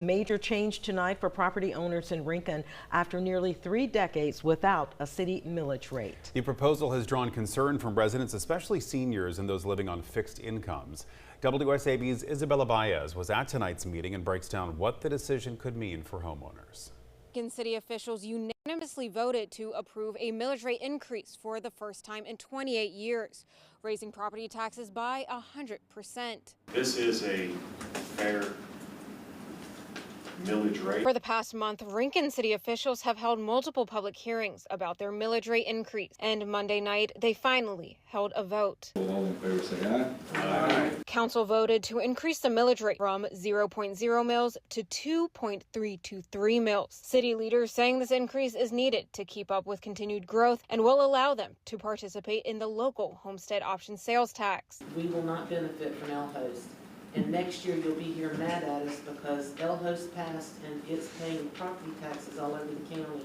Major change tonight for property owners in Rincon after nearly 3 decades without a city millage rate. The proposal has drawn concern from residents, especially seniors and those living on fixed incomes. WSAV's Isabella Baez was at tonight's meeting and breaks down what the decision could mean for homeowners. Rincon city officials unanimously voted to approve a millage rate increase for the first time in 28 years, raising property taxes by 100%. This is a fair millage rate. For the past month, Rincon city officials have held multiple public hearings about their millage rate increase, and Monday night they finally held a vote. All in favor say aye. Aye. Council voted to increase the millage rate from 0.0 mils to 2.323 mils. City leaders saying this increase is needed to keep up with continued growth and will allow them to participate in the local homestead option sales tax. We will not benefit from LHOST. And next year you'll be here mad at us because LHOST passed and it's paying property taxes all over the county,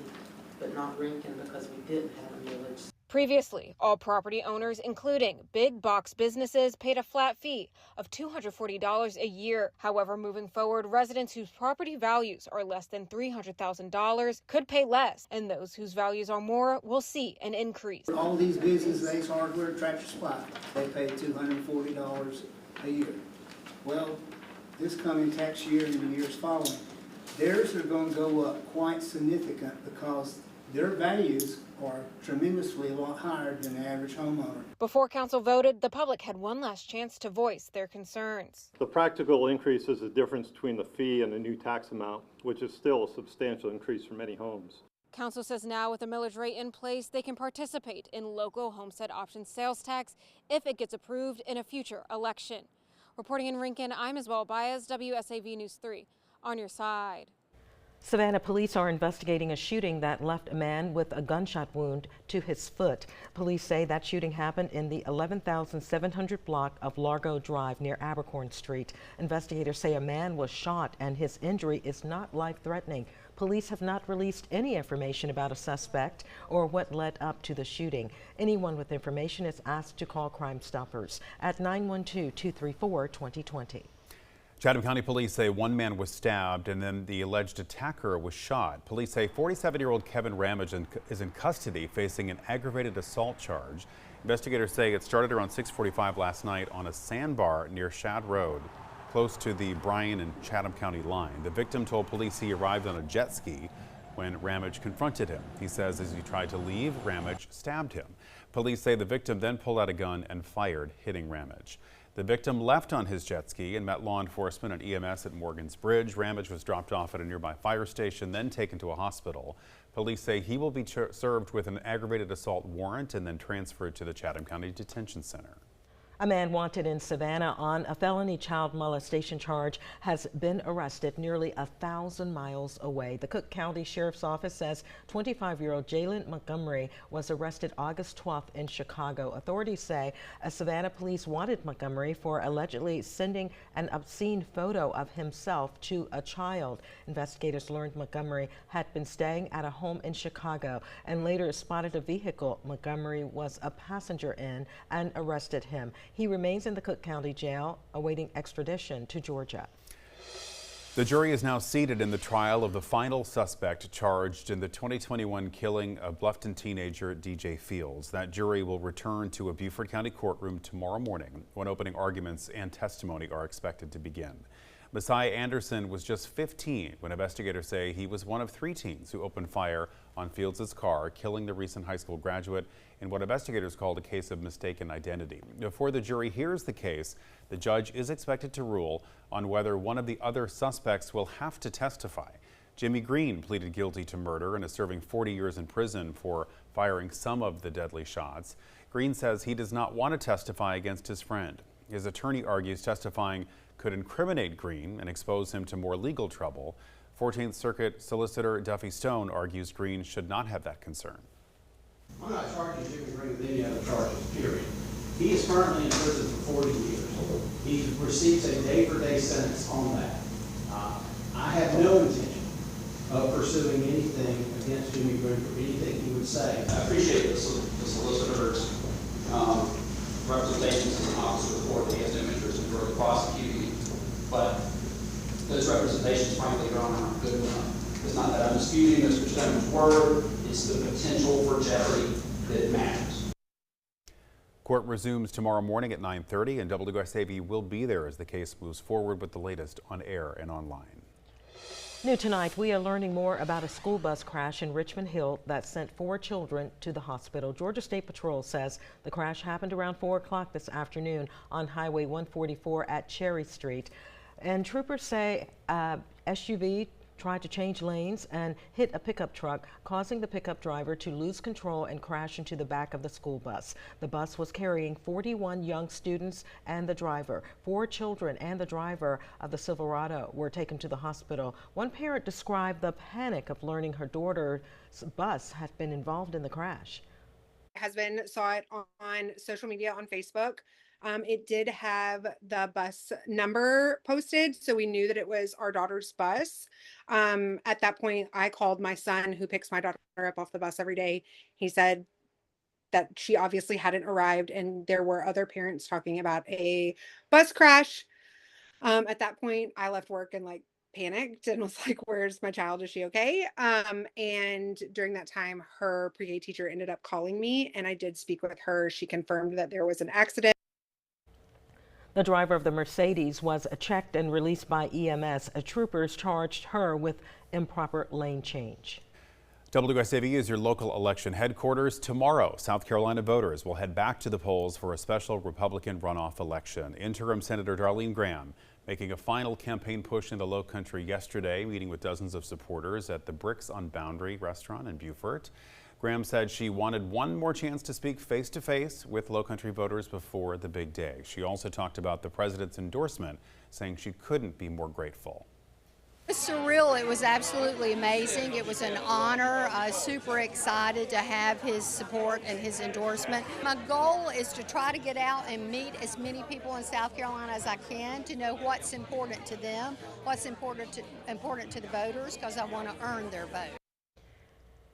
but not Rincon because we didn't have a millage. Previously, all property owners, including big box businesses, paid a flat fee of $240 a year. However, moving forward, residents whose property values are less than $300,000 could pay less, and those whose values are more will see an increase. All these businesses, Ace Hardware, Tractor Supply, they pay $240 a year. Well, this coming tax year and the years following, theirs are going to go up quite significant because their values are tremendously a lot higher than the average homeowner. Before council voted, the public had one last chance to voice their concerns. The practical increase is the difference between the fee and the new tax amount, which is still a substantial increase for many homes. Council says now with the millage rate in place, they can participate in local homestead option sales tax if it gets approved in a future election. Reporting in Rincon, I'm Isabella Baez, WSAV News 3, on your side. Savannah police are investigating a shooting that left a man with a gunshot wound to his foot. Police say that shooting happened in the 11,700 block of Largo Drive near Abercorn Street. Investigators say a man was shot and his injury is not life-threatening. Police have not released any information about a suspect or what led up to the shooting. Anyone with information is asked to call Crime Stoppers at 912-234-2020. Chatham County police say one man was stabbed and then the alleged attacker was shot. Police say 47-year-old Kevin Ramage is in custody facing an aggravated assault charge. Investigators say it started around 6:45 last night on a sandbar near Shad Road, close to the Bryan and Chatham County line. The victim told police he arrived on a jet ski when Ramage confronted him. He says as he tried to leave, Ramage stabbed him. Police say the victim then pulled out a gun and fired, hitting Ramage. The victim left on his jet ski and met law enforcement and EMS at Morgan's Bridge. Ramage was dropped off at a nearby fire station, then taken to a hospital. Police say he will be served with an aggravated assault warrant and then transferred to the Chatham County Detention Center. A man wanted in Savannah on a felony child molestation charge has been arrested nearly 1,000 miles away. The Cook County Sheriff's Office says 25-year-old Jalen Montgomery was arrested August 12th in Chicago. Authorities say Savannah police wanted Montgomery for allegedly sending an obscene photo of himself to a child. Investigators learned Montgomery had been staying at a home in Chicago and later spotted a vehicle Montgomery was a passenger in and arrested him. He remains in the Cook County Jail awaiting extradition to Georgia. The jury is now seated in the trial of the final suspect charged in the 2021 killing of Bluffton teenager DJ Fields. That jury will return to a Beaufort County courtroom tomorrow morning when opening arguments and testimony are expected to begin. Messiah Anderson was just 15 when investigators say he was one of 3 teens who opened fire on Fields' car, killing the recent high school graduate in what investigators called a case of mistaken identity. Before the jury hears the case, the judge is expected to rule on whether one of the other suspects will have to testify. Jimmy Green pleaded guilty to murder and is serving 40 years in prison for firing some of the deadly shots. Green says he does not want to testify against his friend. His attorney argues testifying could incriminate Green and expose him to more legal trouble. 14th Circuit Solicitor Duffy Stone argues Green should not have that concern. I'm not charging Jimmy Green with any other charges, period. He is currently in prison for 40 years. He receives a day-for-day sentence on that. I have no intention of pursuing anything against Jimmy Green for anything he would say. I appreciate the solicitor's representations in the office of the court. He has no interest in further prosecuting, but those representations, frankly, Your Honor, aren't good enough. It's not that I'm disputing Mr. Stone's word, it's the potential for jeopardy that matters. Court resumes tomorrow morning at 9:30, and WSAV will be there as the case moves forward with the latest on air and online. New tonight, we are learning more about a school bus crash in Richmond Hill that sent 4 children to the hospital. Georgia State Patrol says the crash happened around 4 o'clock this afternoon on Highway 144 at Cherry Street. And troopers say SUV tried to change lanes and hit a pickup truck, causing the pickup driver to lose control and crash into the back of the school bus. The bus was carrying 41 young students and the driver. 4 children and the driver of the Silverado were taken to the hospital. One parent described the panic of learning her daughter's bus had been involved in the crash. My husband saw it on social media on Facebook. It did have the bus number posted, so we knew that it was our daughter's bus. At that point, I called my son, who picks my daughter up off the bus every day. He said that she obviously hadn't arrived, and there were other parents talking about a bus crash. At that point, I left work and panicked and was like, where's my child? Is she okay? And during that time, her pre-K teacher ended up calling me, and I did speak with her. She confirmed that there was an accident. The driver of the Mercedes was checked and released by EMS. Troopers charged her with improper lane change. WSAV is your local election headquarters. Tomorrow, South Carolina voters will head back to the polls for a special Republican runoff election. Interim Senator Darline Graham making a final campaign push in the Low Country yesterday, meeting with dozens of supporters at the Bricks on Boundary restaurant in Beaufort. Graham said she wanted one more chance to speak face-to-face with Low Country voters before the big day. She also talked about the president's endorsement, saying she couldn't be more grateful. It's surreal. It was absolutely amazing. It was an honor. Super excited to have his support and his endorsement. My goal is to try to get out and meet as many people in South Carolina as I can to know what's important to them, what's important to the voters, because I want to earn their vote.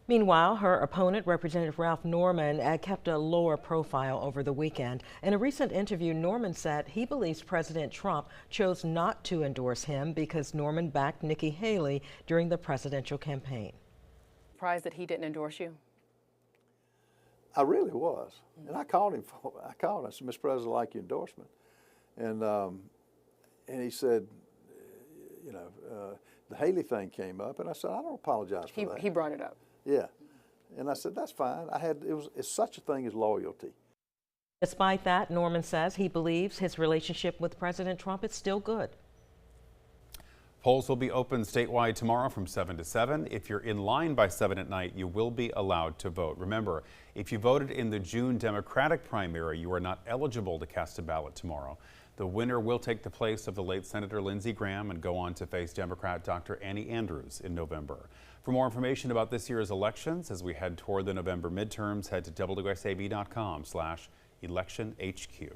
Meanwhile, her opponent, Representative Ralph Norman, kept a lower profile over the weekend. In a recent interview, Norman said he believes President Trump chose not to endorse him because Norman backed Nikki Haley during the presidential campaign. Surprised that he didn't endorse you? I really was. And I called him. I said, Mr. President, I like your endorsement. And he said, you know, the Haley thing came up, and I said, I don't apologize for that. He brought it up. Yeah, and I said, that's fine. It's such a thing as loyalty. Despite that, Norman says he believes his relationship with President Trump is still good. Polls will be open statewide tomorrow from 7 to 7. If you're in line by 7 at night, you will be allowed to vote. Remember, if you voted in the June Democratic primary, you are not eligible to cast a ballot tomorrow. The winner will take the place of the late Senator Lindsey Graham and go on to face Democrat Dr. Annie Andrews in November. For more information about this year's elections as we head toward the November midterms, head to wsav.com/electionhq.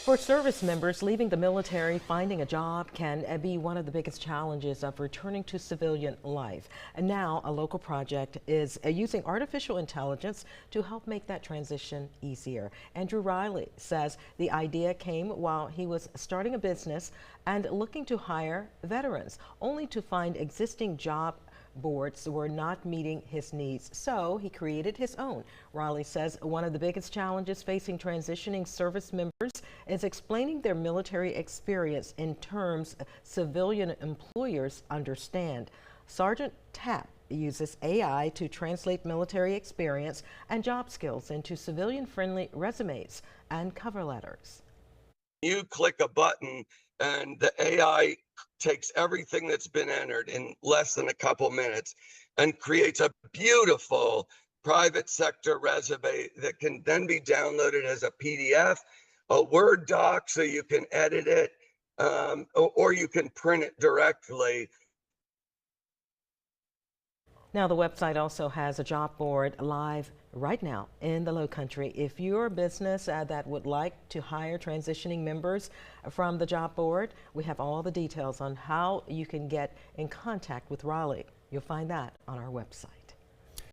For service members leaving the military, finding a job can be one of the biggest challenges of returning to civilian life. And now a local project is using artificial intelligence to help make that transition easier. Andrew Riley says the idea came while he was starting a business and looking to hire veterans, only to find existing job boards were not meeting his needs, so he created his own. Riley says one of the biggest challenges facing transitioning service members is explaining their military experience in terms civilian employers understand. Sergeant Tapp uses AI to translate military experience and job skills into civilian-friendly resumes and cover letters. You click a button and the AI takes everything that's been entered in less than a couple minutes and creates a beautiful private sector resume that can then be downloaded as a PDF, a Word doc, so you can edit it, or you can print it directly. Now, the website also has a job board live right now in the Low Country. If you're a business that would like to hire transitioning members from the job board, we have all the details on how you can get in contact with Raleigh. You'll find that on our website.